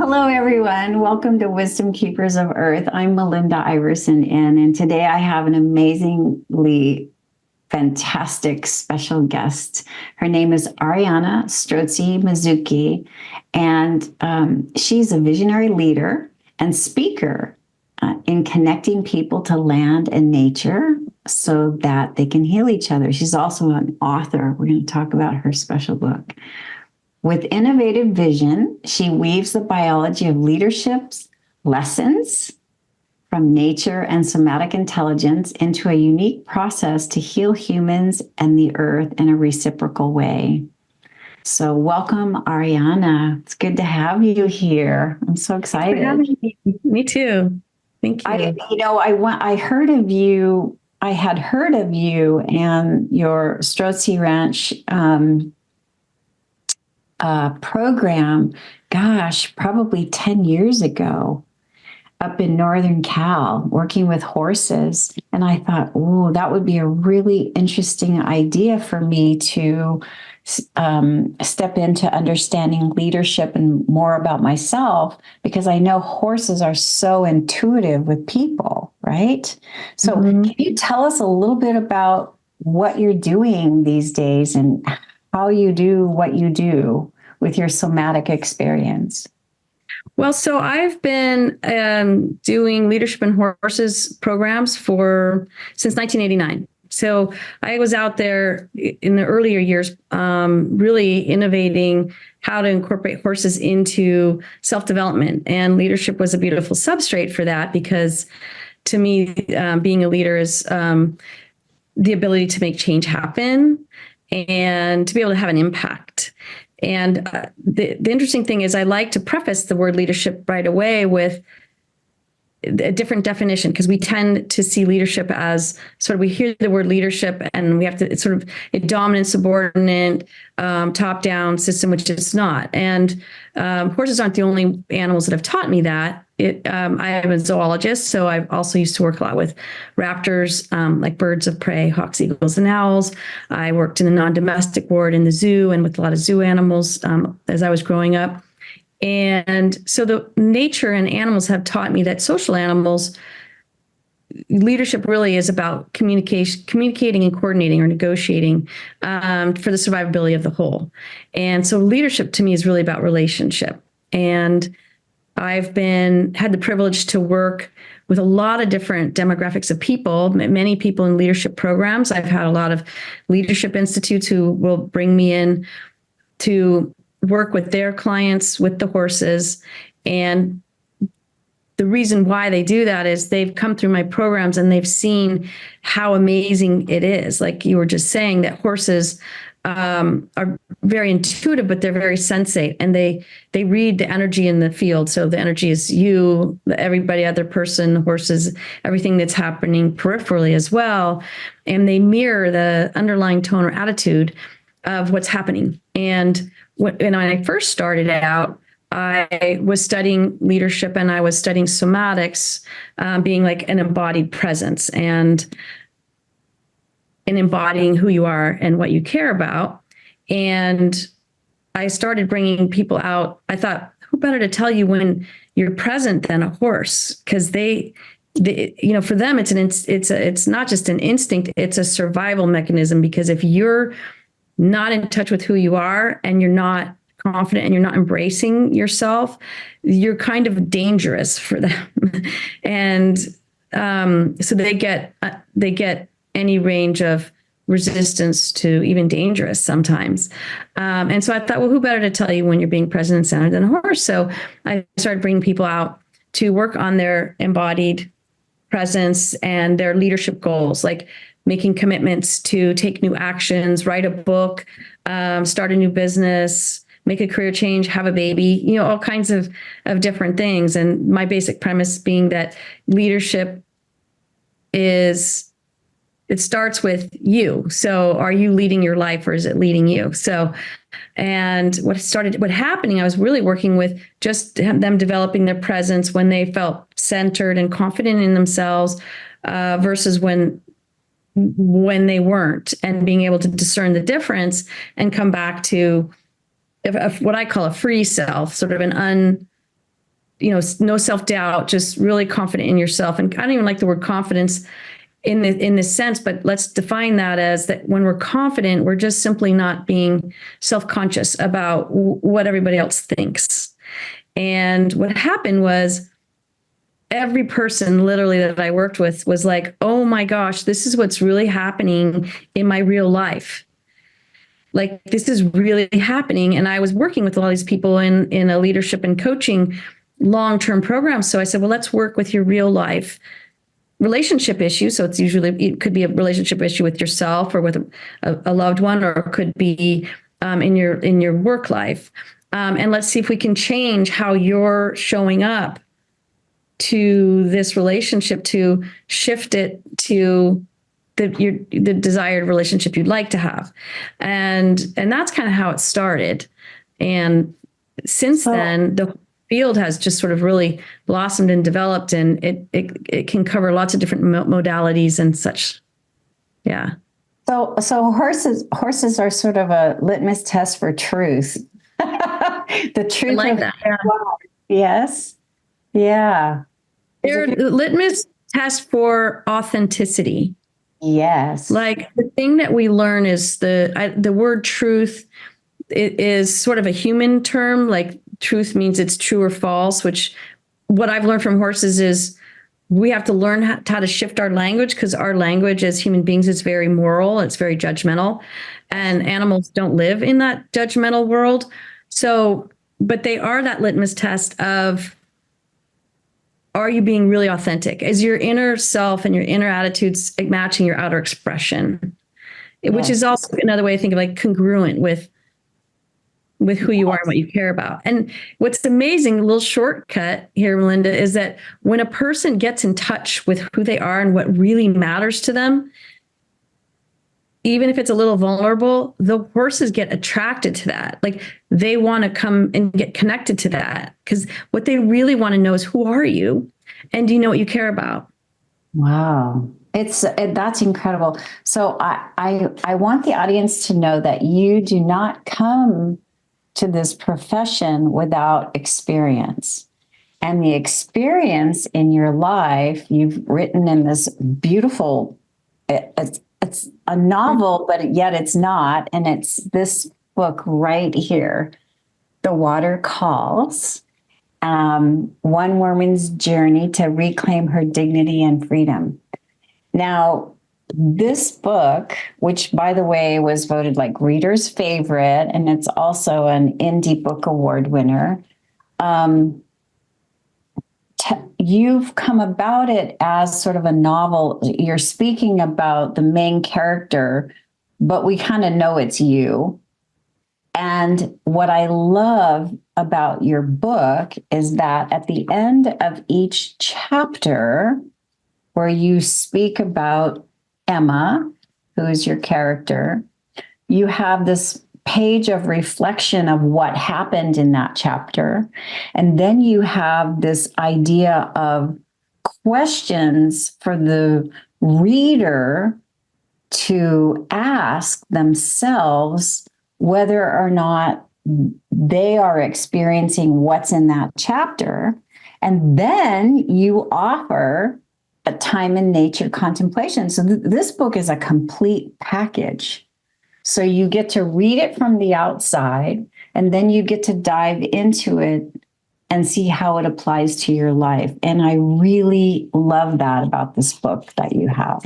Hello, everyone. Welcome to Wisdom Keepers of Earth. I'm Melinda Iverson, and today I have an amazingly fantastic special guest. Her name is Ariana Strozzi Mazzucchi, and she's a visionary leader and speaker in connecting people to land and nature so that they can heal each other. She's also an author. We're going to talk about her special book. With innovative vision, she weaves the biology of leadership's lessons from nature and somatic intelligence into a unique process to heal humans and the earth in a reciprocal way. So welcome, Ariana. It's good to have you here. I'm so excited. For having me. Me too. Thank you. I heard of you. I had heard of you and your Strozzi Ranch program, gosh, probably 10 years ago up in Northern Cal, working with horses. And I thought, oh, that would be a really interesting idea for me to step into understanding leadership and more about myself, because I know horses are so intuitive with people, right? So can you tell us a little bit about what you're doing these days and how you do what you do with your somatic experience? Well, so I've been doing leadership in horses programs since 1989. So I was out there in the earlier years, really innovating how to incorporate horses into self-development. And leadership was a beautiful substrate for that, because to me, being a leader is the ability to make change happen and to be able to have an impact. And the interesting thing is I like to preface the word leadership right away with a different definition, because we tend to see leadership as we hear the word leadership and we have to, it's sort of a dominant, subordinate, top-down system, which it's not. And horses aren't the only animals that have taught me that. I am a zoologist, so I've also used to work a lot with raptors, like birds of prey, hawks, eagles, and owls. I worked in the non-domestic ward in the zoo and with a lot of zoo animals as I was growing up. And so the nature and animals have taught me that social animals, leadership really is about communicating and coordinating or negotiating for the survivability of the whole. And so leadership to me is really about relationship. And I've had the privilege to work with a lot of different demographics of people, many people in leadership programs. I've had a lot of leadership institutes who will bring me in to work with their clients with the horses. And the reason why they do that is they've come through my programs and they've seen how amazing it is. Like you were just saying, that horses are very intuitive, but they're very sensate, and they read the energy in the field. So the energy is you, everybody, other person, the horses, everything that's happening peripherally as well. And they mirror the underlying tone or attitude of what's happening. And when I first started out, I was studying leadership and I was studying somatics, being like an embodied presence and embodying who you are and what you care about. And I started bringing people out. I thought, who better to tell you when you're present than a horse? Because they for them, it's not just an instinct, it's a survival mechanism. Because if you're not in touch with who you are and you're not confident and you're not embracing yourself, you're kind of dangerous for them. And so they get any range of resistance to even dangerous sometimes. And so I thought, well, who better to tell you when you're being present and centered than a horse? So I started bringing people out to work on their embodied presence and their leadership goals, like making commitments to take new actions, write a book, start a new business, make a career change, have a baby, all kinds of different things. And my basic premise being that leadership it starts with you. So are you leading your life or is it leading you? So, and what happening, I was really working with just them developing their presence when they felt centered and confident in themselves, versus when they weren't, and being able to discern the difference and come back to what I call a free self, sort of an no self-doubt, just really confident in yourself. And I don't even like the word confidence in this sense, but let's define that as that when we're confident, we're just simply not being self-conscious about what everybody else thinks. And what happened was every person literally that I worked with was like, oh my gosh, this is what's really happening in my real life. Like, this is really happening. And I was working with a lot of these people in a leadership and coaching long-term program. So I said, well, let's work with your real life relationship issue. So it could be a relationship issue with yourself or with a loved one, or it could be in your work life. And let's see if we can change how you're showing up to this relationship, to shift it to the desired relationship you'd like to have. And that's kind of how it started. And since then, the field has just sort of really blossomed and developed, and it can cover lots of different modalities and such. Yeah. So horses are sort of a litmus test for truth. The truth. I like that. Yeah. Yes. Yeah. They're litmus test for authenticity. Yes. Like, the thing that we learn is the word truth. It is sort of a human term. Like, truth means it's true or false, which what I've learned from horses is we have to learn how to shift our language, because our language as human beings is very moral. It's very judgmental, and animals don't live in that judgmental world. So, but they are that litmus test of, are you being really authentic? Is your inner self and your inner attitudes matching your outer expression? Yes. Which is also another way to think of, like, congruent with who you are and what you care about. And what's amazing, a little shortcut here, Melinda, is that when a person gets in touch with who they are and what really matters to them, even if it's a little vulnerable, the horses get attracted to that. Like, they want to come and get connected to that, because what they really want to know is, who are you? And do you know what you care about? Wow. That's incredible. So I want the audience to know that you do not come to this profession without experience. And the experience in your life, you've written in this beautiful, it's a novel, but yet it's not. And it's this book right here, The Water Calls, One Woman's Journey to Reclaim Her Dignity and Freedom. Now, this book, which, by the way, was voted like reader's favorite, and it's also an Indie Book Award winner, you've come about it as sort of a novel. You're speaking about the main character, but we kind of know it's you. And what I love about your book is that at the end of each chapter, where you speak about Emma, who is your character, you have this page of reflection of what happened in that chapter. And then you have this idea of questions for the reader to ask themselves whether or not they are experiencing what's in that chapter. And then you offer a time in nature contemplation. So this book is a complete package. So you get to read it from the outside, and then you get to dive into it and see how it applies to your life. And I really love that about this book that you have.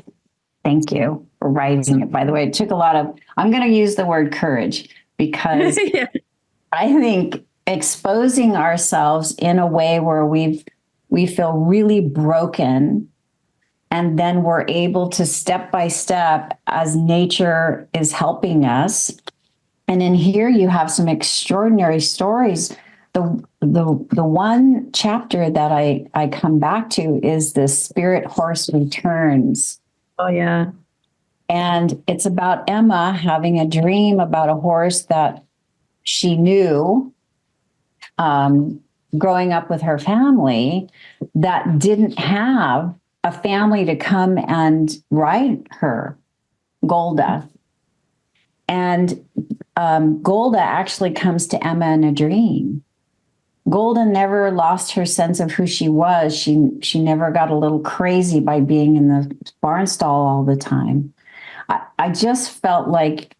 Thank you for writing it. By the way, it took a lot of, I'm going to use the word courage, because yeah. I think exposing ourselves in a way where we feel really broken, and then we're able to step by step as nature is helping us. And in here you have some extraordinary stories. The one chapter that I come back to is the Spirit Horse Returns. Oh, yeah. And it's about Emma having a dream about a horse that she knew growing up with her family that didn't have a family to come and ride her, Golda. And Golda actually comes to Emma in a dream. Golda never lost her sense of who she was. She never got a little crazy by being in the barn stall all the time. I just felt like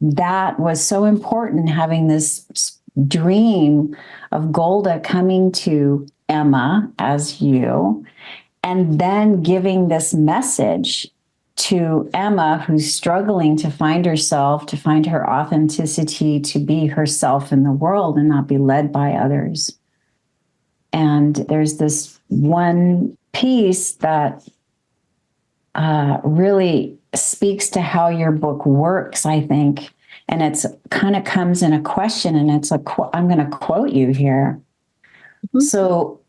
that was so important, having this dream of Golda coming to Emma as you, and then giving this message to Emma, who's struggling to find herself, to find her authenticity, to be herself in the world and not be led by others. And there's this one piece that really speaks to how your book works, I think. And it's kind of comes in a question, and it's I'm going to quote you here. Mm-hmm. So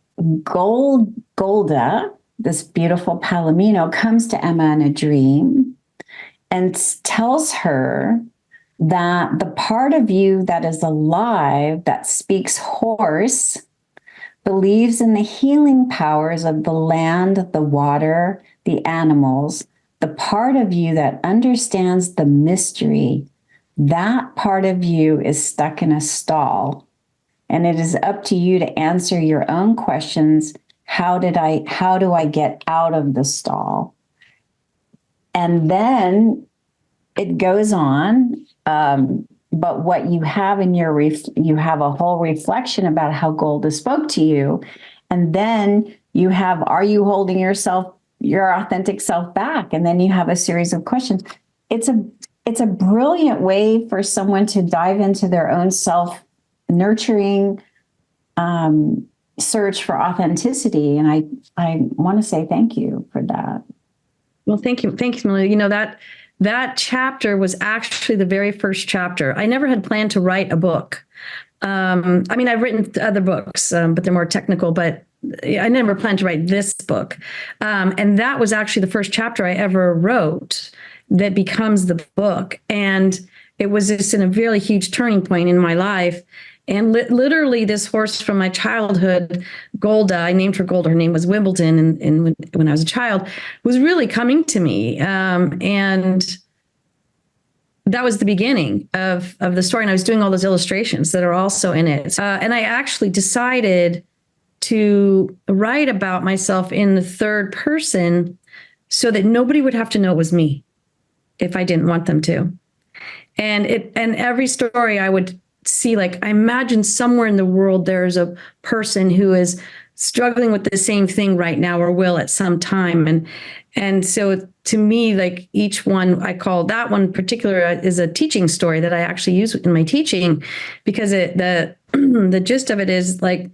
Golda, this beautiful Palomino, comes to Emma in a dream and tells her that the part of you that is alive, that speaks horse, believes in the healing powers of the land, the water, the animals, the part of you that understands the mystery, that part of you is stuck in a stall. And it is up to you to answer your own questions. How do I get out of the stall? And then it goes on. But what you have in you have a whole reflection about how Golda spoke to you. And then you have, are you holding your authentic self back? And then you have a series of questions. It's a brilliant way for someone to dive into their own self-nurturing search for authenticity. And I want to say thank you for that. Well, thank you. Thanks, Melanie. You know, that chapter was actually the very first chapter. I never had planned to write a book. I mean, I've written other books, but they're more technical, but I never planned to write this book. And that was actually the first chapter I ever wrote that becomes the book. And it was just in a really huge turning point in my life. And literally this horse from my childhood, Golda, I named her Golda, her name was Wimbledon, and when I was a child, was really coming to me. And that was the beginning of the story. And I was doing all those illustrations that are also in it. And I actually decided to write about myself in the third person so that nobody would have to know it was me if I didn't want them to. And every story I would see, like, I imagine somewhere in the world there's a person who is struggling with the same thing right now or will at some time. And so to me, like, each one, I call that one particular is a teaching story that I actually use in my teaching, because the gist of it is like,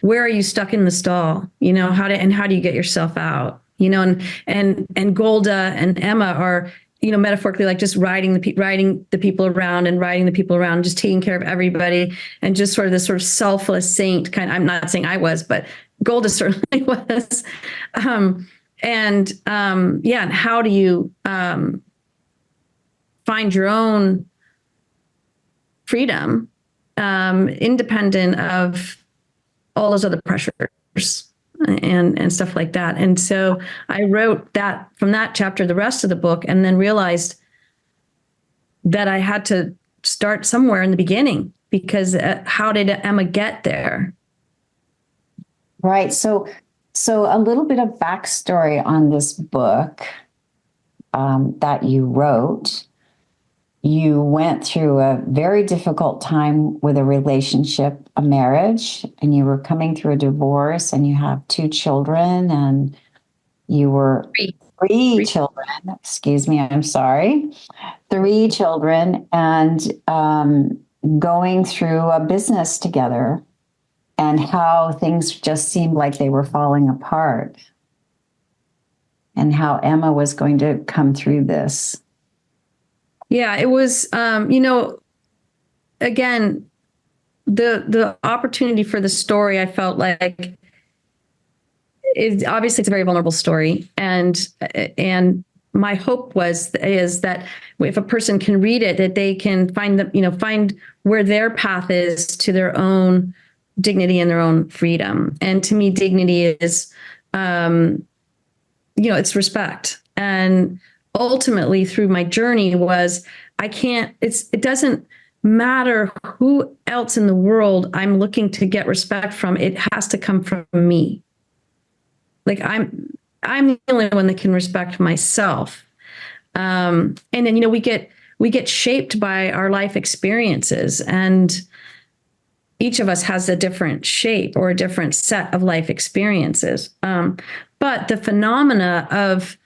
where are you stuck in the stall? You know, how do you get yourself out? You know, and Golda and Emma are, you know, metaphorically, like just riding the people around and riding the people around, just taking care of everybody, and just sort of this sort of selfless saint kind. I'm not saying I was, but Golda certainly was. And how do you find your own freedom, independent of all those other pressures and stuff like that. And so I wrote that from that chapter, the rest of the book, and then realized that I had to start somewhere in the beginning, because how did Emma get there? Right. So a little bit of backstory on this book that you wrote. You went through a very difficult time with a relationship, a marriage, and you were coming through a divorce, and you have 2 children, and you were three children. Excuse me, I'm sorry. 3 children, and going through a business together, and how things just seemed like they were falling apart, and how Emma was going to come through this. Yeah, it was, again, the opportunity for the story, I felt like, obviously it's a very vulnerable story. And my hope is that if a person can read it, that they can find where their path is to their own dignity and their own freedom. And to me, dignity is, it's respect. And ultimately through my journey was, it doesn't matter who else in the world I'm looking to get respect from, it has to come from me. Like I'm the only one that can respect myself. And then, we get shaped by our life experiences, and each of us has a different shape or a different set of life experiences. But the phenomena of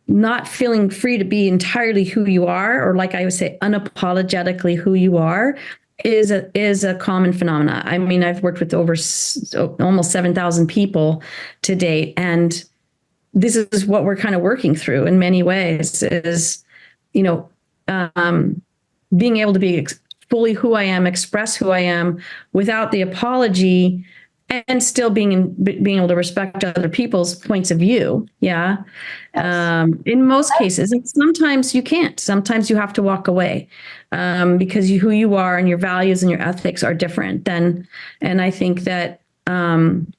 not feeling free to be entirely who you are, or like I would say, unapologetically who you are, is a common phenomena. I mean, I've worked with over almost 7,000 people to date, and this is what we're kind of working through in many ways, is, being able to be fully who I am, express who I am without the apology, and still being able to respect other people's points of view. Yeah. Yes. In most cases, and sometimes you can't. Sometimes you have to walk away because who you are and your values and your ethics are different. And I think that in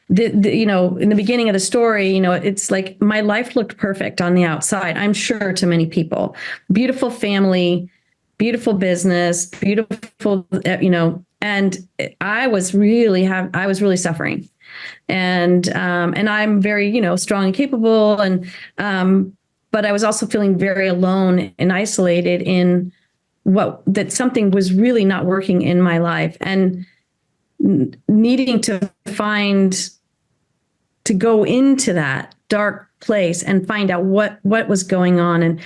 the beginning of the story, it's like my life looked perfect on the outside, I'm sure, to many people. Beautiful family, beautiful business, beautiful, and I was really suffering. And I'm very, strong and capable. And, but I was also feeling very alone and isolated in that something was really not working in my life, and needing to go into that dark place and find out what was going on and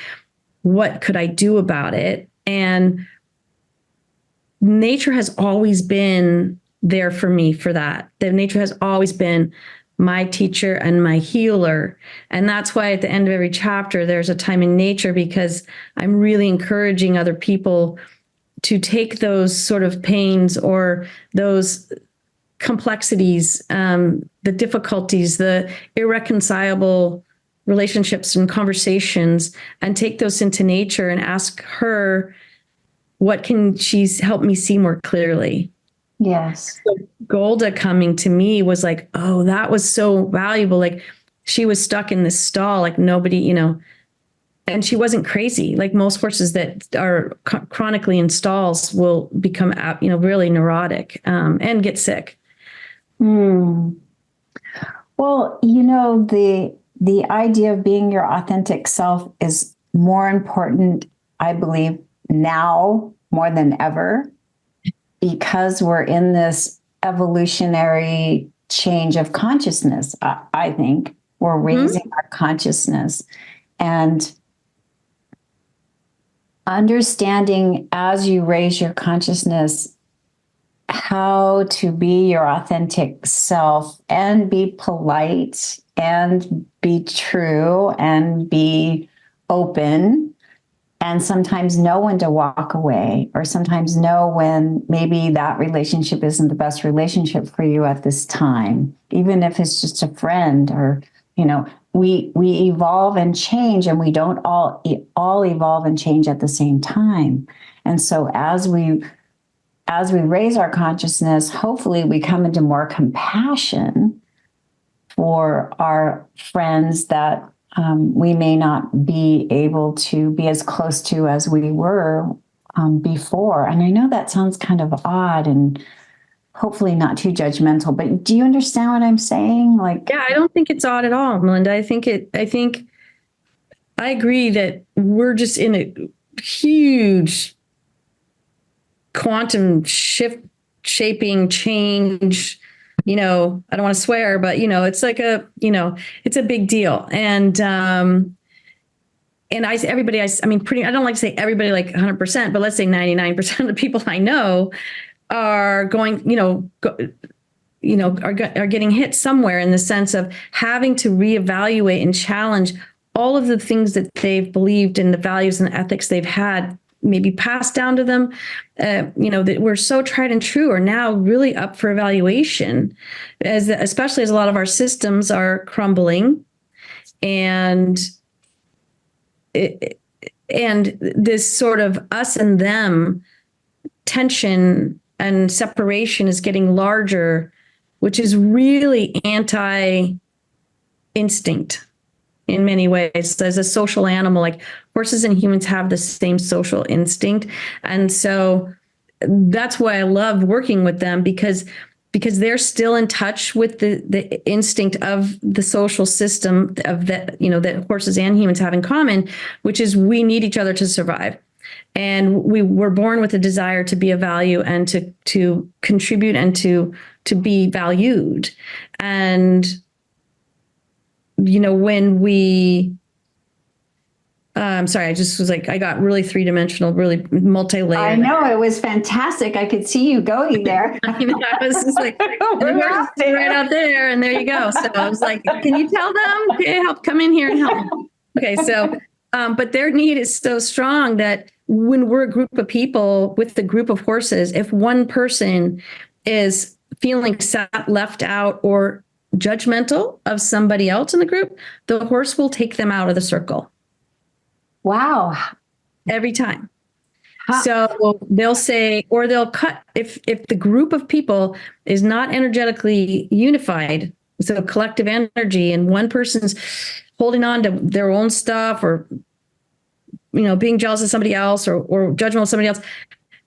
what could I do about it. And nature has always been there for me for that. Nature has always been my teacher and my healer. And that's why at the end of every chapter, there's a time in nature, because I'm really encouraging other people to take those sort of pains or those complexities, the difficulties, the irreconcilable relationships and conversations, and take those into nature and ask her, what can she help me see more clearly? Yes. So Golda coming to me was like, oh, that was so valuable. Like, she was stuck in this stall, like nobody, and she wasn't crazy. Like most horses that are chronically in stalls will become, really neurotic and get sick. Well, the idea of being your authentic self is more important, I believe, now more than ever, because we're in this evolutionary change of consciousness. I think we're raising our consciousness, and understanding as you raise your consciousness how to be your authentic self and be polite and be true and be open, and sometimes know when to walk away, or sometimes know when maybe that relationship isn't the best relationship for you at this time, even if it's just a friend. Or we evolve and change, and we don't all evolve and change at the same time. And so as we raise our consciousness, hopefully we come into more compassion for our friends that we may not be able to be as close to as we were before. And I know that sounds kind of odd and hopefully not too judgmental, but do you understand what I'm saying? Yeah, I don't think it's odd at all, Melinda. I think I agree that we're just in a huge quantum shift, shaping change. I don't want to swear, but it's like it's a big deal. And everybody, I don't like to say everybody like 100%, but let's say 99% of the people I know are going, are getting hit somewhere in the sense of having to reevaluate and challenge all of the things that they've believed in, the values and the ethics they've had maybe passed down to them, that were so tried and true, are now really up for evaluation, especially as a lot of our systems are crumbling, and this sort of us and them tension and separation is getting larger, which is really anti-instinct. in many ways as a social animal. Like horses and humans have the same social instinct. And so that's why I love working with them, because they're still in touch with the instinct of the social system of that, that horses and humans have in common, which is we need each other to survive. And we were born with a desire to be of value and to contribute and to be valued. And, when we, I'm sorry, I just was like, I got really three-dimensional, really multi-layered. I know, it was fantastic. I could see you going there. I was just like, oh, we're right out there, and there you go. So I was like, can you tell them? Okay, come in here and help. Okay, so, but their need is so strong that when we're a group of people with a group of horses, if one person is feeling left out or judgmental of somebody else in the group, the horse will take them out of the circle. Wow. Every time. So they'll say, or they'll cut, if the group of people is not energetically unified, so collective energy, and one person's holding on to their own stuff, or, being jealous of somebody else, or judgmental of somebody else,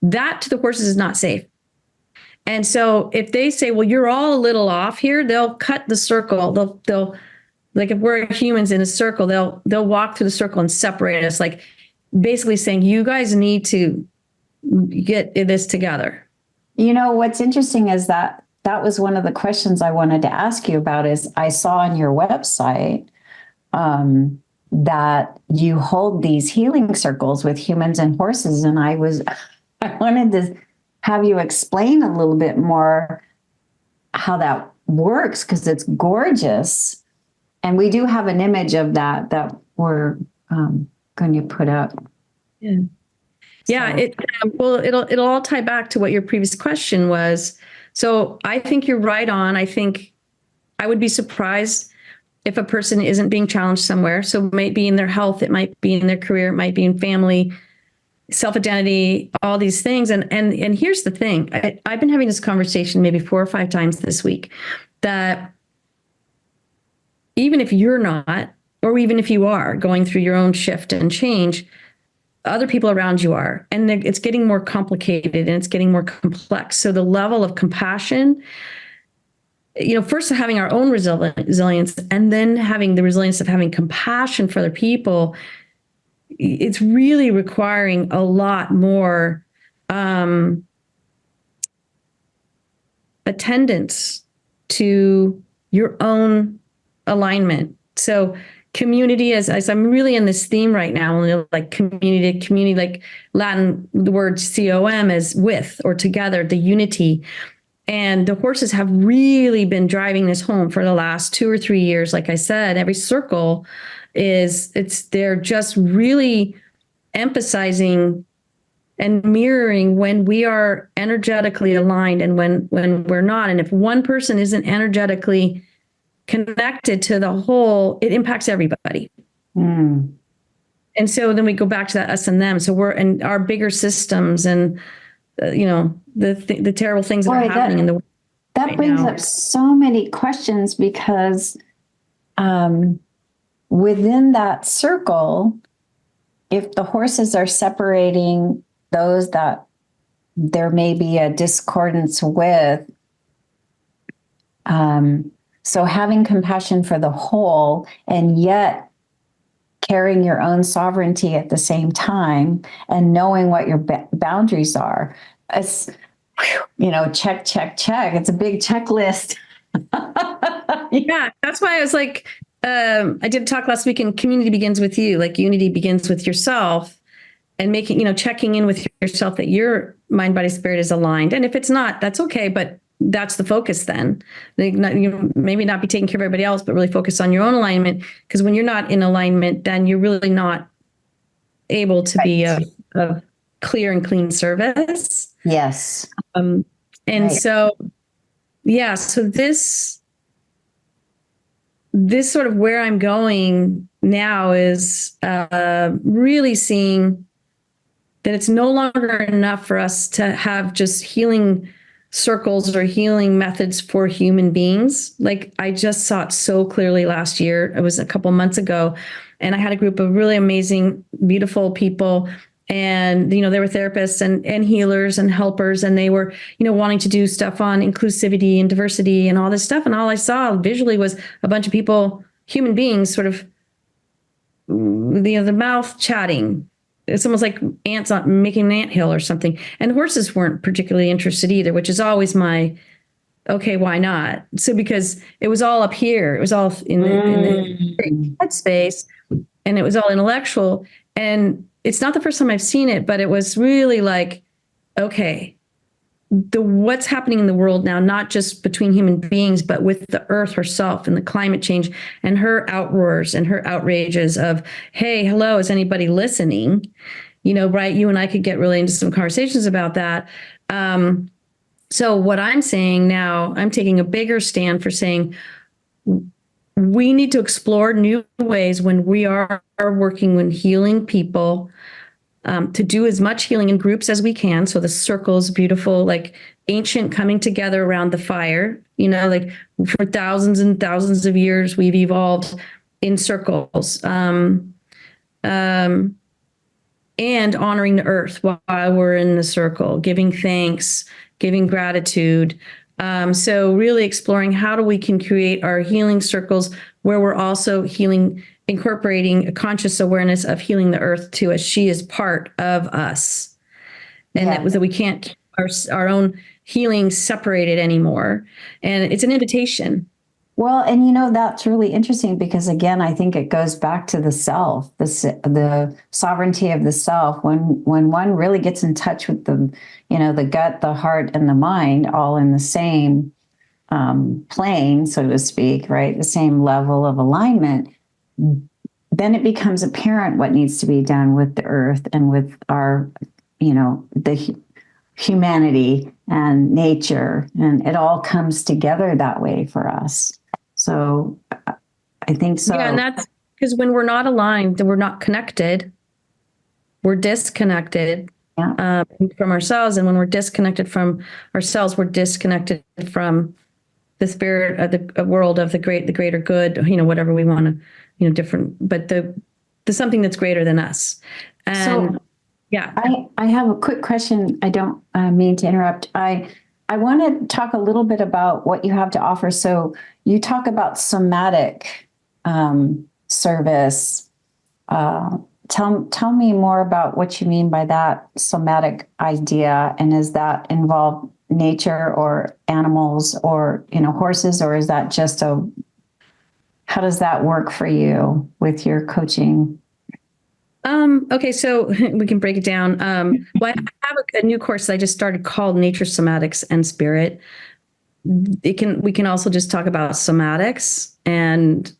that to the horses is not safe. And so if they say, well, you're all a little off here, they'll cut the circle. They'll like, if we're humans in a circle, they'll walk through the circle and separate us, like basically saying, you guys need to get this together. What's interesting is that was one of the questions I wanted to ask you about. Is I saw on your website that you hold these healing circles with humans and horses, and I wanted to have you explain a little bit more how that works, because it's gorgeous. And we do have an image of that we're going to put up. Yeah. Yeah. So. It'll all tie back to what your previous question was. So I think you're right on. I think I would be surprised if a person isn't being challenged somewhere. So it might be in their health, it might be in their career, it might be in family, self-identity, all these things. And here's the thing. I've been having this conversation maybe 4 or 5 times this week, that even if you're not, or even if you are going through your own shift and change, other people around you are, and it's getting more complicated and it's getting more complex. So the level of compassion, first having our own resilience, and then having the resilience of having compassion for other people, it's really requiring a lot more attendance to your own alignment. So community, as I'm really in this theme right now, like community, like Latin, the word COM is with or together, the unity. And the horses have really been driving this home for the last 2 or 3 years. Like I said, every circle they're just really emphasizing and mirroring when we are energetically aligned and when we're not. And if one person isn't energetically connected to the whole, it impacts everybody. And so then we go back to that us and them. So we're in our bigger systems, and the terrible things that are happening in the world. That brings up so many questions, because within that circle, if the horses are separating those that there may be a discordance with, so having compassion for the whole, and yet carrying your own sovereignty at the same time, and knowing what your boundaries are. It's, check, check, check. It's a big checklist. Yeah, that's why I was like, I did a talk last week, and community begins with you. Like unity begins with yourself, and making, checking in with yourself that your mind, body, spirit is aligned. And if it's not, that's okay. But that's the focus then. You maybe not be taking care of everybody else, but really focus on your own alignment. Because when you're not in alignment, then you're really not able to be a clear and clean service. Yes. So, yeah, so this sort of where I'm going now is really seeing that it's no longer enough for us to have just healing circles or healing methods for human beings. Like I just saw it so clearly last year. It was a couple months ago, and I had a group of really amazing, beautiful people. And, they were therapists and healers and helpers, and they were, wanting to do stuff on inclusivity and diversity and all this stuff. And all I saw visually was a bunch of people, human beings, sort of, the mouth chatting. It's almost like ants making an anthill or something. And horses weren't particularly interested either, which is always my, okay, why not? So because it was all up here, it was all in the headspace, and it was all intellectual. And it's not the first time I've seen it, but it was really like, okay, what's happening in the world now, not just between human beings, but with the earth herself and the climate change and her outroars and her outrages of, hey, hello, is anybody listening? Right? You and I could get really into some conversations about that. So what I'm saying now, I'm taking a bigger stand for saying we need to explore new ways when we are working when healing people, to do as much healing in groups as we can. So the circle's beautiful, like ancient coming together around the fire, like for thousands and thousands of years, we've evolved in circles, and honoring the earth while we're in the circle, giving thanks, giving gratitude. So really exploring how we can create our healing circles where we're also incorporating a conscious awareness of healing the earth too, as she is part of us. And that we can't keep our own healing separated anymore. And it's an invitation. Well, and that's really interesting because again, I think it goes back to the self, the sovereignty of the self. When one really gets in touch with the gut, the heart, and the mind, all in the same plane, so to speak, right? The same level of alignment. Then it becomes apparent what needs to be done with the earth and with our, the humanity and nature, and it all comes together that way for us. So I think so. Yeah, and that's because when we're not aligned, then we're not connected. We're disconnected from ourselves, and when we're disconnected from ourselves, we're disconnected from the spirit of the world of the greater good. Whatever we want to, different, but the something that's greater than us. And so, yeah, I have a quick question. I don't mean to interrupt. I want to talk a little bit about what you have to offer. So you talk about somatic service. Tell me more about what you mean by that somatic idea, and does that involve nature or animals or horses, or is that just how does that work for you with your coaching? Okay, so we can break it down. Well, I have a new course that I just started called Nature, Somatics, and Spirit. We can also just talk about somatics and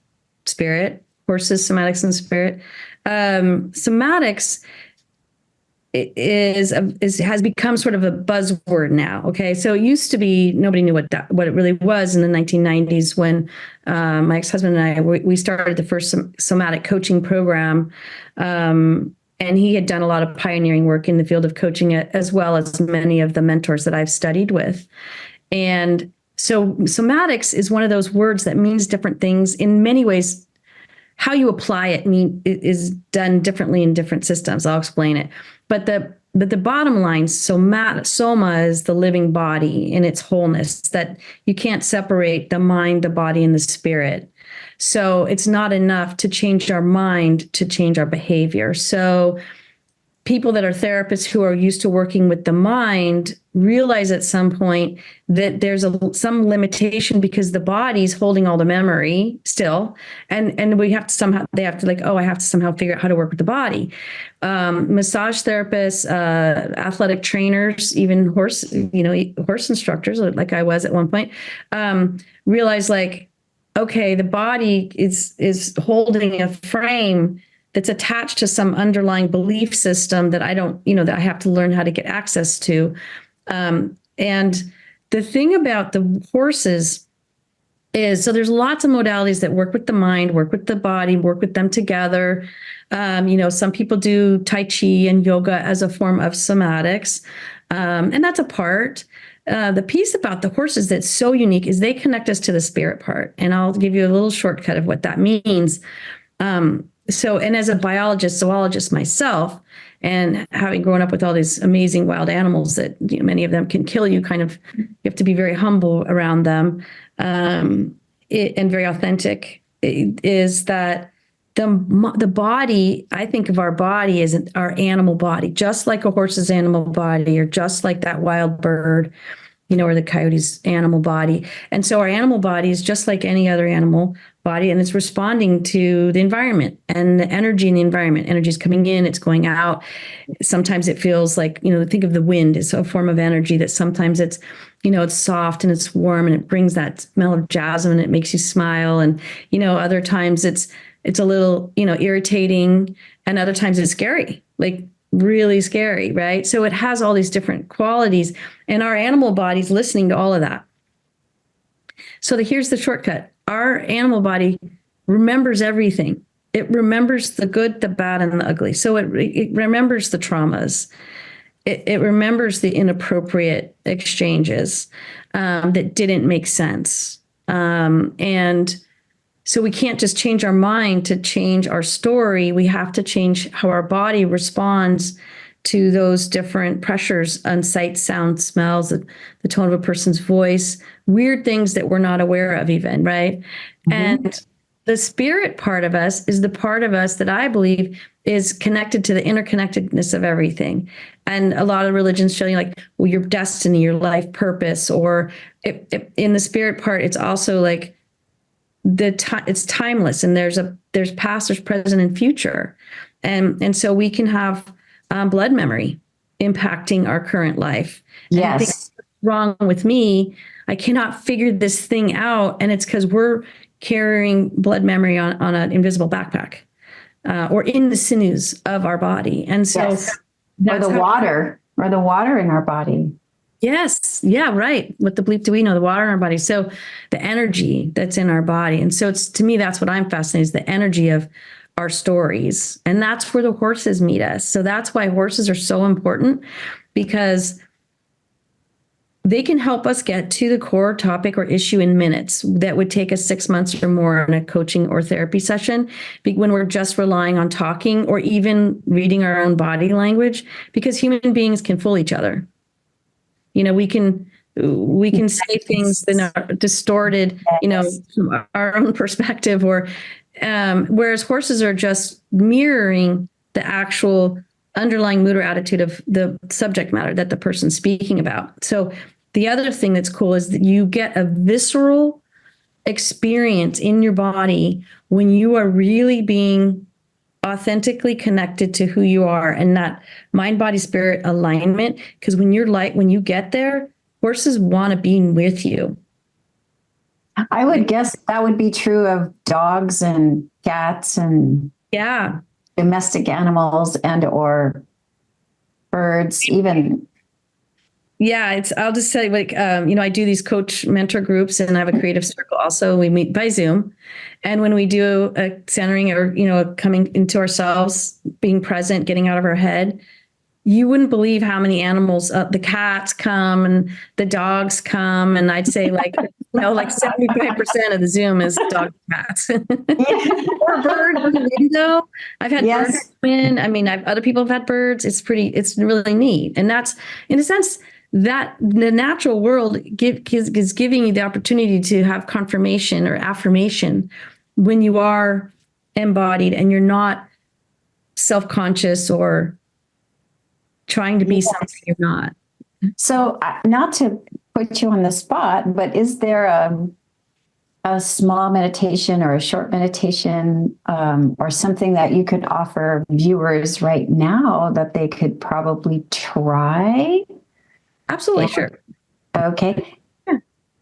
spirit, horses, somatics, and spirit. Somatics has become sort of a buzzword now. Okay, so it used to be nobody knew what it really was in the 1990s when my ex-husband and I we started the first somatic coaching program, and he had done a lot of pioneering work in the field of coaching, as well as many of the mentors that I've studied with. And so somatics is one of those words that means different things in many ways. How you apply it is done differently in different systems. I'll explain it. But the bottom line, soma is the living body in its wholeness, that you can't separate the mind, the body, and the spirit. So it's not enough to change our mind to change our behavior. So people that are therapists who are used to working with the mind realize at some point that there's some limitation because the body's holding all the memory still, and they have to somehow figure out how to work with the body. Massage therapists, athletic trainers, even horse instructors, like I was at one point, realize okay, the body is holding a frame that's attached to some underlying belief system that I don't, that I have to learn how to get access to. And the thing about the horses is, so there's lots of modalities that work with the mind, work with the body, work with them together. Some people do Tai Chi and yoga as a form of somatics. And that's a part. the piece about the horses that's so unique is they connect us to the spirit part. And I'll give you a little shortcut of what that means. And as a biologist, zoologist myself, and having grown up with all these amazing wild animals that many of them can kill you, you have to be very humble around them, and very authentic. Is that the body? I think of our body as our animal body, just like a horse's animal body, or just like that wild bird, or the coyote's animal body. And so our animal body is just like any other animal body, and it's responding to the environment and the energy in the environment. Energy is coming in, it's going out. Sometimes it feels like, think of the wind as a form of energy that sometimes it's, it's soft and it's warm and it brings that smell of jasmine and it makes you smile. And, other times it's a little, irritating, and other times it's scary, like really scary, right? So it has all these different qualities, and our animal body's listening to all of that. So here's the shortcut. Our animal body remembers everything. It remembers the good, the bad, and the ugly. So it remembers the traumas. It remembers the inappropriate exchanges that didn't make sense. And so we can't just change our mind to change our story. We have to change how our body responds to those different pressures on sight, sound, smells, the tone of a person's voice, weird things that we're not aware of even, right? Mm-hmm. And the spirit part of us is the part of us that I believe is connected to the interconnectedness of everything. And a lot of religions show you like, well, your destiny, your life purpose, or in the spirit part, it's also like it's timeless, and there's past, there's present, and future. And so we can have blood memory impacting our current life. Yes. And I think what's wrong with me, I cannot figure this thing out. And it's because we're carrying blood memory on an invisible backpack, or in the sinews of our body. And so yes. Or the water in our body. Yes. Yeah, right. What the bleep do we know? The water in our body. So the energy that's in our body. And so to me, that's what I'm fascinated, is the energy of our stories. And that's where the horses meet us. So that's why horses are so important, because they can help us get to the core topic or issue in minutes that would take us 6 months or more in a coaching or therapy session, when we're just relying on talking or even reading our own body language, because human beings can fool each other. We can say things that are distorted, from our own perspective, or whereas horses are just mirroring the actual underlying mood or attitude of the subject matter that the person's speaking about. So the other thing that's cool is that you get a visceral experience in your body when you are really being authentically connected to who you are, and that mind, body, spirit alignment. Because when you get there, horses want to be with you. I would guess that would be true of dogs and cats and domestic animals and or birds, even. Yeah, I'll just tell you, like, I do these coach mentor groups, and I have a creative circle also. We meet by Zoom. And when we do a centering, or, coming into ourselves, being present, getting out of our head, you wouldn't believe how many animals, the cats come and the dogs come. And I'd say like 75% of the Zoom is dog cats. Or birds in the window. I've had birds come in. I mean, other people have had birds. It's really neat. And that's, in a sense, that the natural world is giving you the opportunity to have confirmation or affirmation when you are embodied and you're not self-conscious or trying to be something you're not. So not to put you on the spot, but is there a small meditation or a short meditation or something that you could offer viewers right now that they could probably try? Absolutely. Sure. Okay.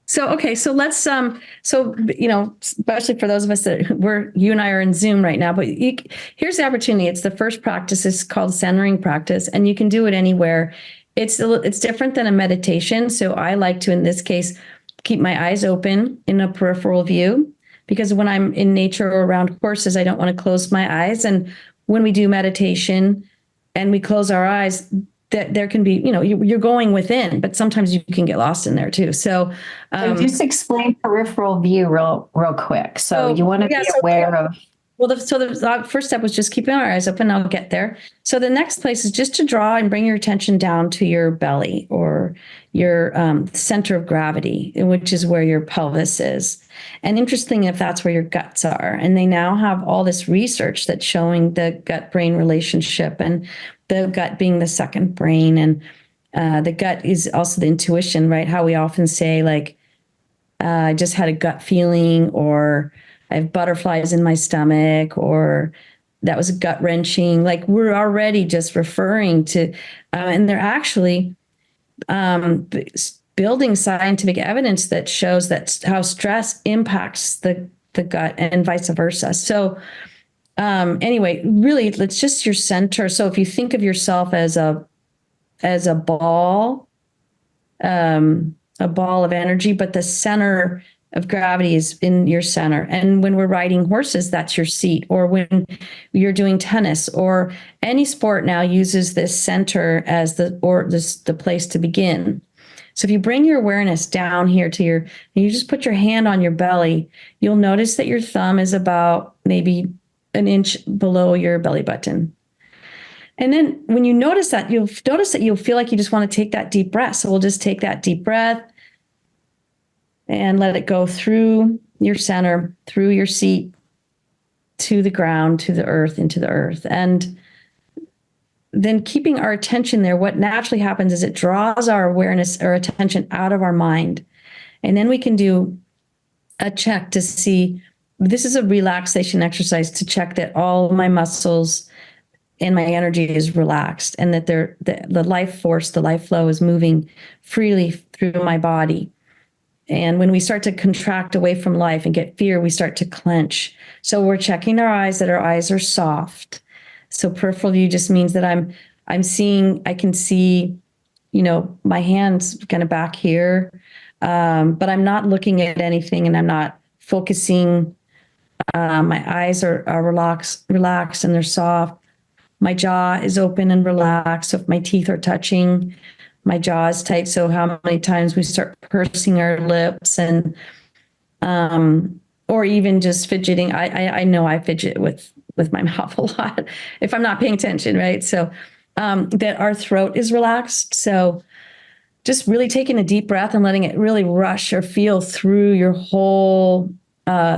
So let's, especially for those of us that you and I are in Zoom right now, but here's the opportunity. It's the first practice. It's called centering practice, and you can do it anywhere. It's different than a meditation. So I like to, in this case, keep my eyes open in a peripheral view, because when I'm in nature or around horses, I don't want to close my eyes. And when we do meditation and we close our eyes, that there can be, you're going within, but sometimes you can get lost in there too. So, just explain peripheral view real quick. So you want to be aware of. Well, the first step was just keeping our eyes open. I'll get there. So the next place is just to draw and bring your attention down to your belly or your center of gravity, which is where your pelvis is. And interesting if that's where your guts are. And they now have all this research that's showing the gut-brain relationship, and the gut being the second brain. And the gut is also the intuition, right? How we often say, like, I just had a gut feeling, or I have butterflies in my stomach, or that was gut wrenching. Like, we're already just referring to, and they're actually building scientific evidence that shows that how stress impacts the gut and vice versa. So anyway, really, it's just your center. So if you think of yourself as a ball of energy, but the center of gravity is in your center. And when we're riding horses, that's your seat. Or when you're doing tennis, or any sport now uses this center as the place to begin. So if you bring your awareness down here and you just put your hand on your belly, you'll notice that your thumb is about maybe an inch below your belly button. And then when you notice that, you'll feel like you just want to take that deep breath. So we'll just take that deep breath and let it go through your center, through your seat, to the ground, to the earth, into the earth. And then keeping our attention there, what naturally happens is it draws our awareness or attention out of our mind. And then we can do a check to see, this is a relaxation exercise to check that all my muscles and my energy is relaxed, and that the life force, the life flow is moving freely through my body. And when we start to contract away from life and get fear, we start to clench. So we're checking our eyes, that our eyes are soft. So peripheral view just means that I can see, my hands kind of back here, but I'm not looking at anything, and I'm not focusing. My eyes are relaxed and they're soft. My jaw is open and relaxed. So if my teeth are touching, my jaw is tight. So how many times we start pursing our lips, and or even just fidgeting. I know I fidget with my mouth a lot if I'm not paying attention, right? So that our throat is relaxed. So just really taking a deep breath and letting it really rush or feel through your whole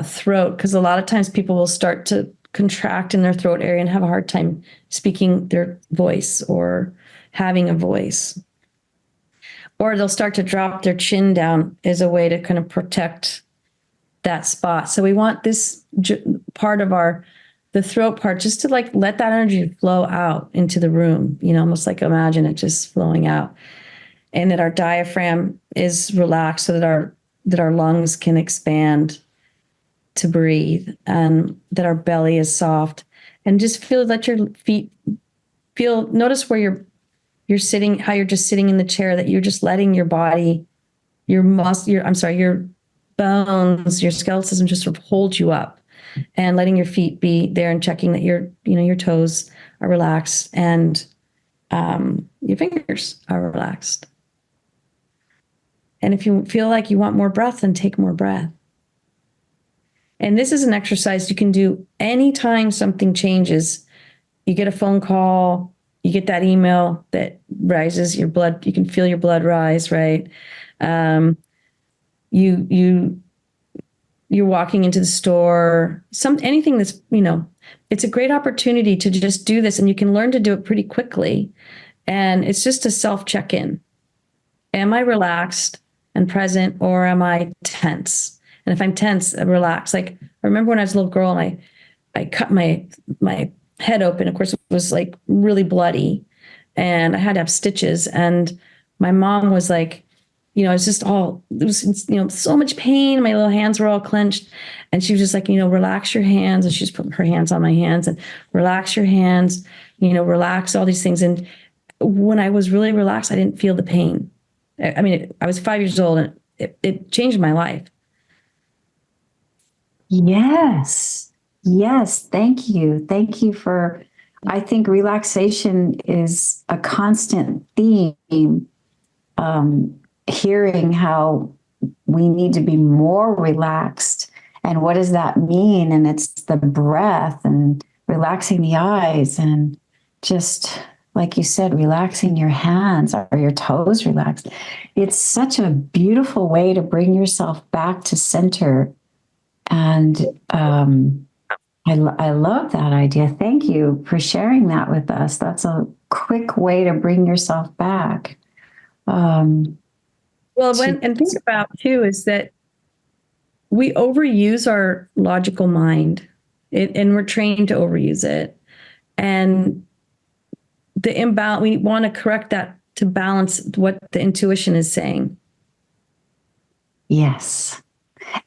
throat, because a lot of times people will start to contract in their throat area and have a hard time speaking their voice or having a voice. Or they'll start to drop their chin down as a way to kind of protect that spot. So we want this part of the throat part just to like let that energy flow out into the room, almost like imagine it just flowing out. And that our diaphragm is relaxed so that our lungs can expand to breathe, and that our belly is soft. And just let your feet notice where you're sitting, how you're just sitting in the chair, that you're just letting your body, your bones, your skeletal system just sort of hold you up, and letting your feet be there and checking that your toes are relaxed and your fingers are relaxed. And if you feel like you want more breath, then take more breath. And this is an exercise you can do anytime something changes. You get a phone call, you get that email that rises your blood. You can feel your blood rise, right? You're walking into the store, anything that's, it's a great opportunity to just do this, and you can learn to do it pretty quickly. And it's just a self check-in. Am I relaxed and present, or am I tense? And if I'm tense, I relax. Like, I remember when I was a little girl and I cut my head open. Of course, it was like really bloody, and I had to have stitches. And my mom was like, it was so much pain. My little hands were all clenched. And she was just like, relax your hands. And she just put her hands on my hands and relax your hands, relax all these things. And when I was really relaxed, I didn't feel the pain. I was 5 years old, and it changed my life. Yes. Thank you. Thank you for I think relaxation is a constant theme. Hearing how we need to be more relaxed. And what does that mean? And it's the breath and relaxing the eyes and just, like you said, relaxing your hands or your toes relaxed. It's such a beautiful way to bring yourself back to center. And I love that idea. Thank you for sharing that with us. That's a quick way to bring yourself back. Well, and think about too is that we overuse our logical mind, and we're trained to overuse it. And the imbalance, we want to correct that to balance what the intuition is saying. Yes.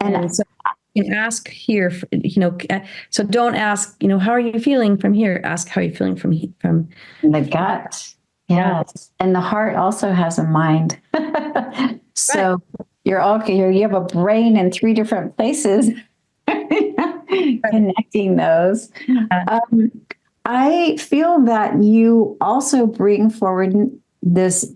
And so you can ask here, so don't ask, how are you feeling from here? Ask how you're feeling from the gut. Yes. And the heart also has a mind. So you're okay. You have a brain in 3 different places connecting those. I feel that you also bring forward this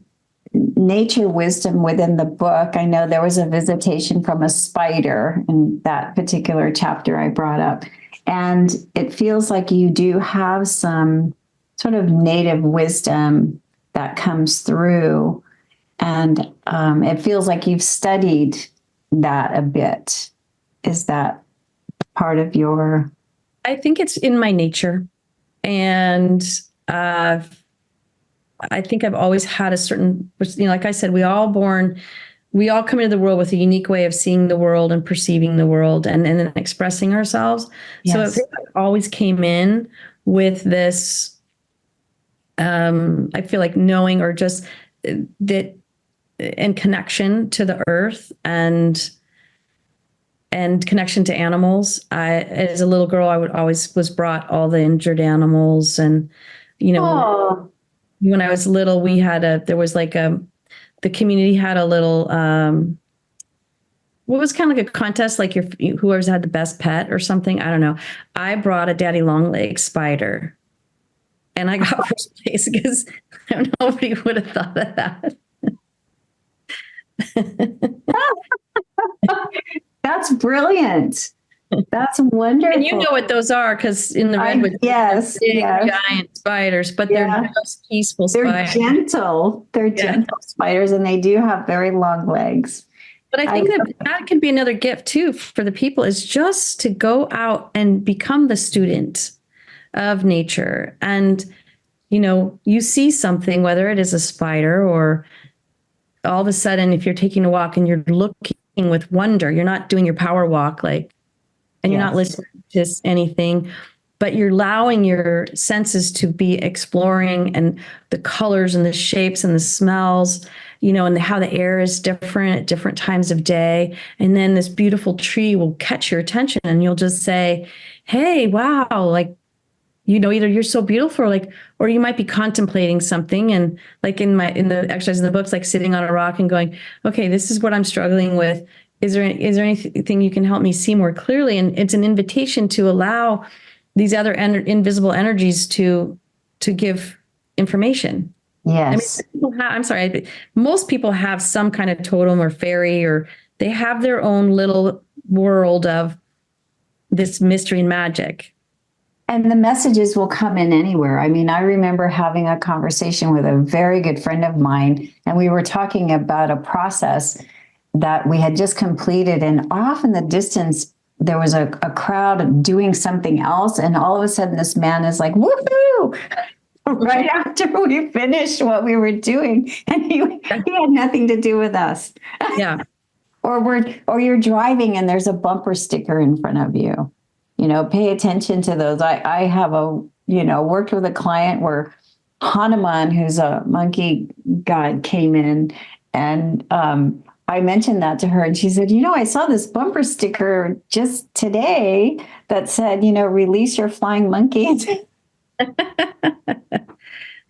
nature wisdom within the book. I know there was a visitation from a spider in that particular chapter I brought up. And it feels like you do have some sort of native wisdom that comes through. And it feels like you've studied that a bit. Is that part of your? I think it's in my nature. And I think I've always had a certain, like I said, we all come into the world with a unique way of seeing the world and perceiving the world and then expressing ourselves. Yes. So it always came in with this, I feel like knowing or just that and connection to the earth and connection to animals. As a little girl, I was brought all the injured animals, and when I was little, the community had a little, what was kind of like a contest, like whoever's had the best pet or something. I don't know. I brought a daddy long leg spider, and I got first place because nobody would have thought of that. That's brilliant. That's wonderful. And you know what those are, because in the redwoods, yes, giant spiders, but they're just peaceful spiders. They're gentle. They're gentle spiders, and they do have very long legs. But I think that could be another gift too for the people, is just to go out and become the student of nature. And, you see something, whether it is a spider or all of a sudden, if you're taking a walk and you're looking with wonder, you're not doing your power walk, and you're not listening to anything, but you're allowing your senses to be exploring, and the colors and the shapes and the smells, and how the air is different at different times of day. And then this beautiful tree will catch your attention, and you'll just say, hey, wow, either you're so beautiful, or you might be contemplating something. And like in the exercise in the books, like sitting on a rock and going, okay, this is what I'm struggling with. Is there anything you can help me see more clearly? And it's an invitation to allow these other invisible energies to give information. Yes. Most people have some kind of totem or fairy, or they have their own little world of this mystery and magic. And the messages will come in anywhere. I mean, I remember having a conversation with a very good friend of mine, and we were talking about a process that we had just completed. And off in the distance, there was a crowd doing something else. And all of a sudden, this man is like, woohoo! Right after we finished what we were doing. And he had nothing to do with us. Yeah. or you're driving and there's a bumper sticker in front of you. Pay attention to those. I have worked with a client where Hanuman, who's a monkey god, came in, and I mentioned that to her, and she said, I saw this bumper sticker just today that said, release your flying monkeys.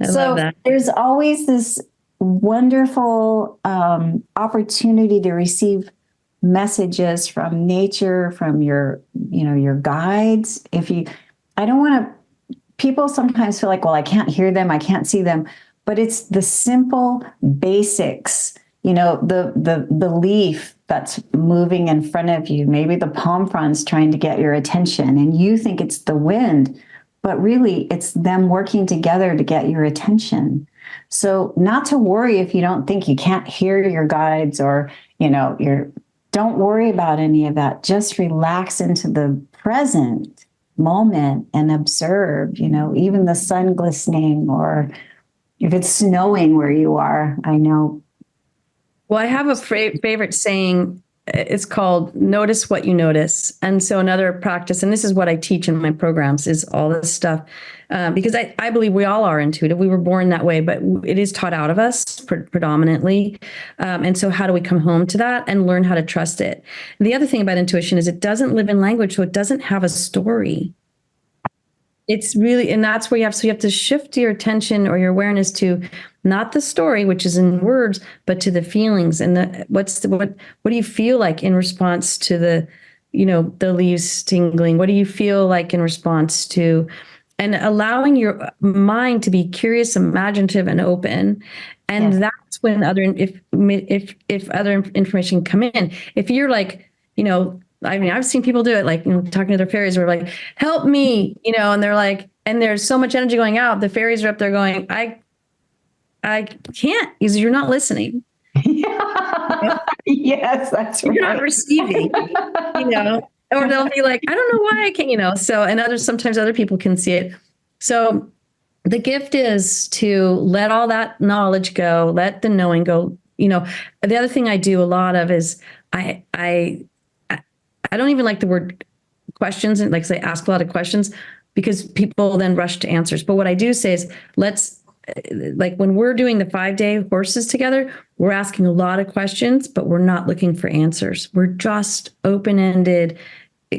So there's always this wonderful opportunity to receive messages from nature, from your guides. I don't want to people sometimes feel like, well, I can't hear them, I can't see them, but it's the simple basics, the leaf that's moving in front of you, maybe the palm fronds trying to get your attention, and you think it's the wind, but really it's them working together to get your attention. So not to worry if you don't think you can't hear your guides, or, don't worry about any of that. Just relax into the present moment and observe, even the sun glistening, or if it's snowing where you are. I know. Well, I have a favorite saying. It's called notice what you notice. And so another practice, and this is what I teach in my programs, is all this stuff. Because I believe we all are intuitive. We were born that way, but it is taught out of us predominantly. And so how do we come home to that and learn how to trust it? And the other thing about intuition is it doesn't live in language, so it doesn't have a story. It's really, and that's where you have to shift your attention or your awareness to not the story, which is in words, but to the feelings and what do you feel like in response to the leaves tingling? What do you feel like in response to, and allowing your mind to be curious, imaginative, and open. And yes, that's when if other information come in, if you're like, I mean, I've seen people do it, like, talking to their fairies, or like, help me, and they're like, and there's so much energy going out. The fairies are up there going, I can't, because you're not listening. Yeah. Yes, that's right. You're not receiving, or they'll be like, I don't know why I can't, so, and sometimes other people can see it. So the gift is to let all that knowledge go, let the knowing go. The other thing I do a lot of is I don't even like the word questions, and like say ask a lot of questions, because people then rush to answers. But what I do say is, like when we're doing the 5-day horses together, we're asking a lot of questions, but we're not looking for answers. We're just open-ended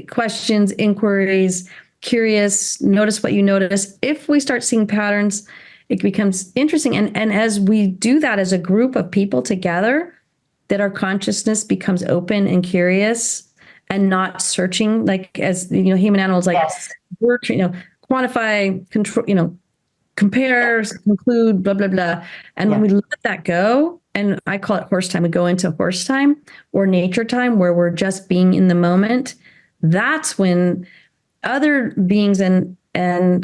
questions, inquiries, curious, notice what you notice. If we start seeing patterns, it becomes interesting. And as we do that as a group of people together, that our consciousness becomes open and curious, and not searching, like, as human animals, like, yes, we're quantify, control, compare, conclude, blah blah blah. And when we let that go, and I call it horse time, we go into horse time or nature time, where we're just being in the moment. That's when other beings and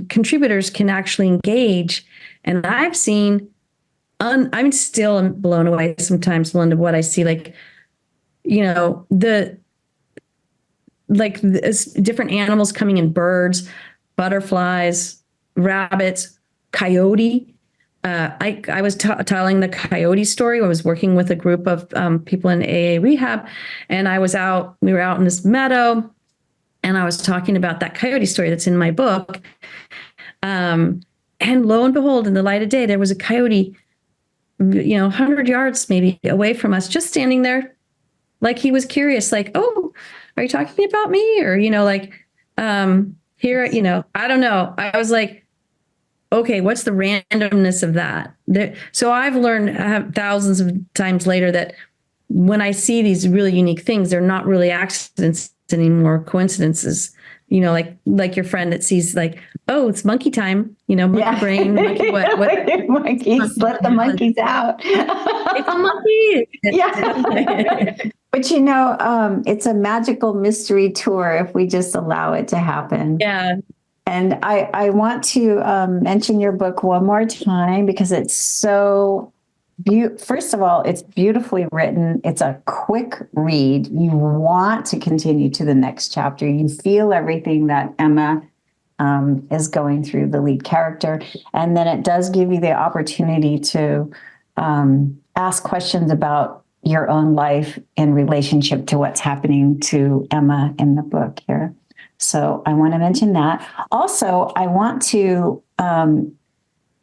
contributors can actually engage. And I've seen, I'm still blown away sometimes, Melinda, what I see, like, different animals coming in, birds, butterflies, rabbits, coyote. I was telling the coyote story. I was working with a group of people in AA rehab, and we were out in this meadow, and I was talking about that coyote story that's in my book. And lo and behold, in the light of day, there was a coyote, 100 yards maybe away from us, just standing there. Like, he was curious, like, oh, are you talking about me? Or, here, I don't know. I was like, okay, what's the randomness of that? So I've learned thousands of times later that when I see these really unique things, they're not really accidents anymore, coincidences. Like your friend that sees, like, oh, it's monkey time, monkey brain, monkey what? Monkeys, let the monkeys out. It's a monkey. Yeah. But it's a magical mystery tour if we just allow it to happen. Yeah. And I want to mention your book one more time, because it's so first of all, it's beautifully written. It's a quick read. You want to continue to the next chapter. You feel everything that Emma is going through, the lead character. And then it does give you the opportunity to ask questions about your own life in relationship to what's happening to Emma in the book here. So I want to mention that. Also, I want to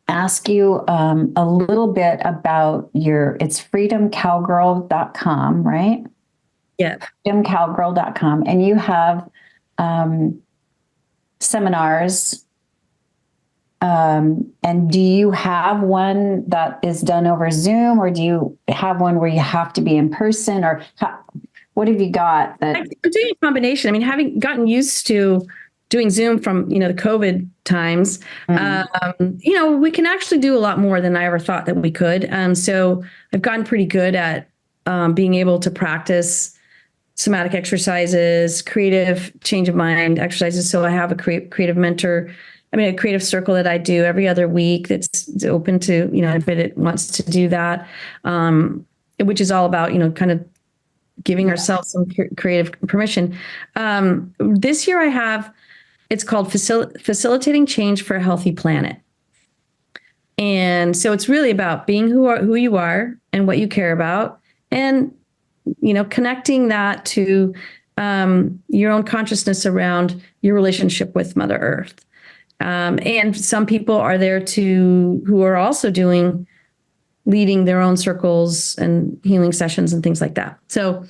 ask you a little bit about it's freedomcowgirl.com, right? Yeah. freedomcowgirl.com. And you have seminars. And do you have one that is done over Zoom, or do you have one where you have to be in person, or what have you got? I'm doing a combination. I mean, having gotten used to doing Zoom from, the COVID times, we can actually do a lot more than I ever thought that we could. So I've gotten pretty good at being able to practice somatic exercises, creative change of mind exercises. So I have a creative mentor, a creative circle that I do every other week that's open to, if it wants to do that, which is all about, kind of giving ourselves some creative permission. This year it's called Facilitating Change for a Healthy Planet. And so it's really about being who you are and what you care about, and connecting that to your own consciousness around your relationship with Mother Earth. And some people are there who are also leading their own circles and healing sessions and things like that. So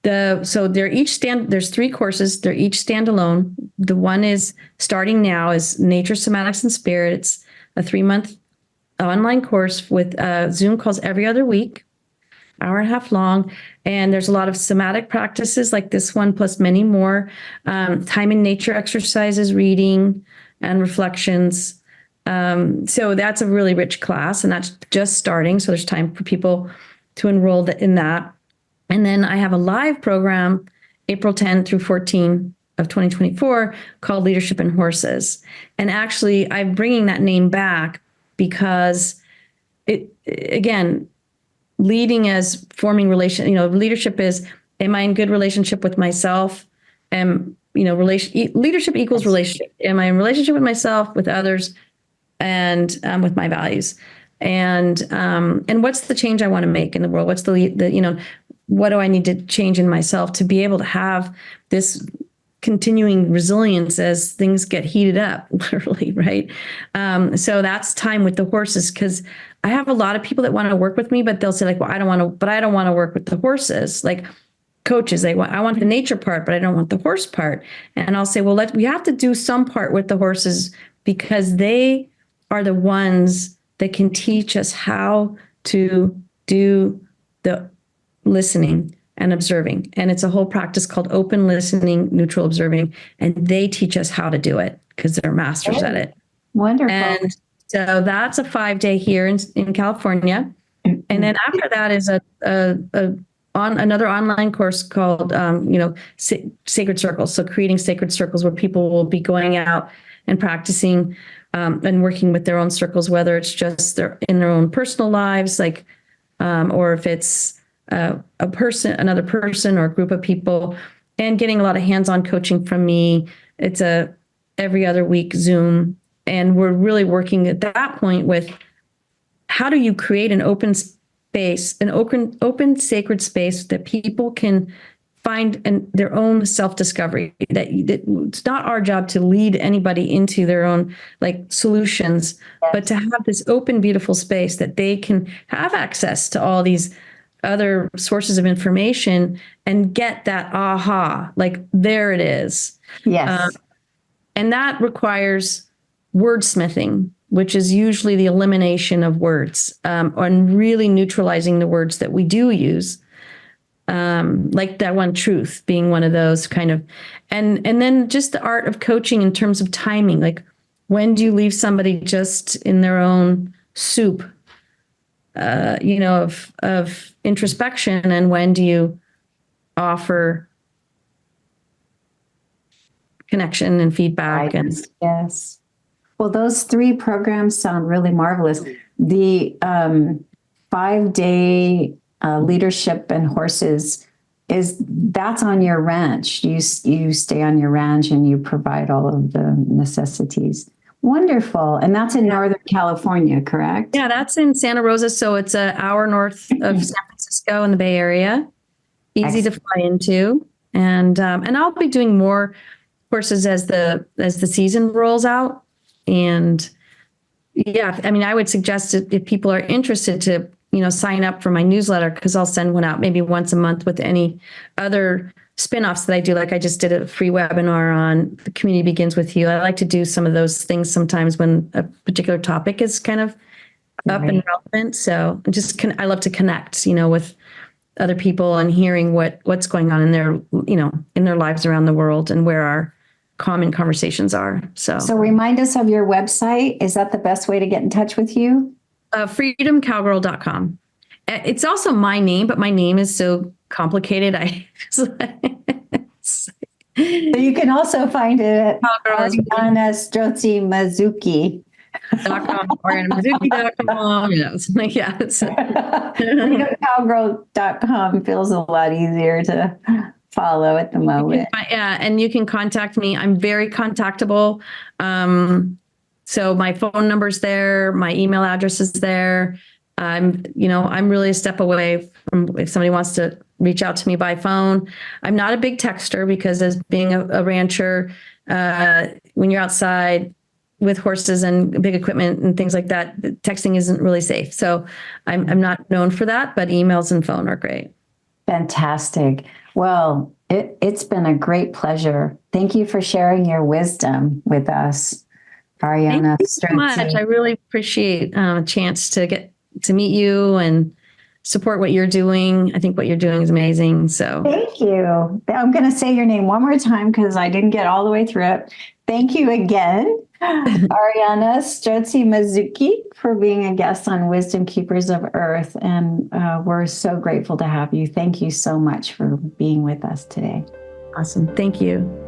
there's 3 courses. They're each standalone. The one is starting now is Nature, Somatics, and Spirit. It's a 3-month online course with Zoom calls every other week, hour and a half long. And there's a lot of somatic practices like this one, plus many more, time in nature exercises, reading, and reflections. So that's a really rich class, and that's just starting. So there's time for people to enroll in that. And then I have a live program, April 10 through 14 of 2024, called Leadership and Horses. And actually, I'm bringing that name back because leading as forming leadership is, am I in good relationship with myself? Leadership equals relationship. Am I in relationship with myself, with others, and with my values? And what's the change I want to make in the world? What's what do I need to change in myself to be able to have this continuing resilience as things get heated up, literally, right? So that's time with the horses, because I have a lot of people that want to work with me, but they'll say like, well, I don't want to work with the horses. Like coaches, I want the nature part, but I don't want the horse part. And I'll say, well, we have to do some part with the horses, because they are the ones that can teach us how to do the listening and observing. And it's a whole practice called open listening, neutral observing. And they teach us how to do it because they're masters at it. Wonderful. And so that's a 5-day here in California. And then after that is another online course called, Sacred Circles. So creating sacred circles where people will be going out and practicing and working with their own circles, whether it's just in their own personal lives, like, or if it's another person or a group of people, and getting a lot of hands-on coaching from me. It's every other week Zoom. And we're really working at that point with how do you create an open space, an open sacred space that people can find their own self-discovery. That it's not our job to lead anybody into their own solutions, but to have this open, beautiful space that they can have access to all these other sources of information and get that aha, there it is. Yes. And that requires wordsmithing, which is usually the elimination of words, and really neutralizing the words that we do use. Like that one, truth being one of those kind of, and then just the art of coaching in terms of timing. Like, when do you leave somebody just in their own soup, of introspection, and when do you offer connection and feedback? Right. Yes. Well, those 3 programs sound really marvelous. The 5-day leadership and horses that's on your ranch. You stay on your ranch and you provide all of the necessities. Wonderful. And that's in Northern California, correct? Yeah, that's in Santa Rosa. So it's an hour north of San Francisco in the Bay Area. Easy to fly into. And I'll be doing more courses as the season rolls out. And yeah, I would suggest if people are interested to, sign up for my newsletter, because I'll send one out maybe once a month with any other spinoffs that I do. Like I just did a free webinar on The Community Begins With You. I like to do some of those things sometimes when a particular topic is kind of up and relevant. So I love to connect, with other people and hearing what's going on in their, in their lives around the world, and where common conversations are. So remind us of your website. Is that the best way to get in touch with you? freedomcowgirl.com. It's also my name, but my name is so complicated. So you can also find it at Ariana Strozzi Mazzucchi. ArianaMazzucchi.com. FreedomCowGirl.com feels a lot easier to follow at the moment. And you can contact me. I'm very contactable. So my phone number's there. My email address is there. I'm really a step away from if somebody wants to reach out to me by phone. I'm not a big texter because as being a rancher, when you're outside with horses and big equipment and things like that, texting isn't really safe. So I'm not known for that, but emails and phone are great. Fantastic. Well, it's been a great pleasure. Thank you for sharing your wisdom with us, Ariana. Thank you so much. I really appreciate a chance to get to meet you and support what you're doing. I think what you're doing is amazing. So thank you. I'm going to say your name one more time because I didn't get all the way through it. Thank you again, Ariana Strozzi Mazzucchi, for being a guest on Wisdom Keepers of Earth. And we're so grateful to have you. Thank you so much for being with us today. Awesome. Thank you.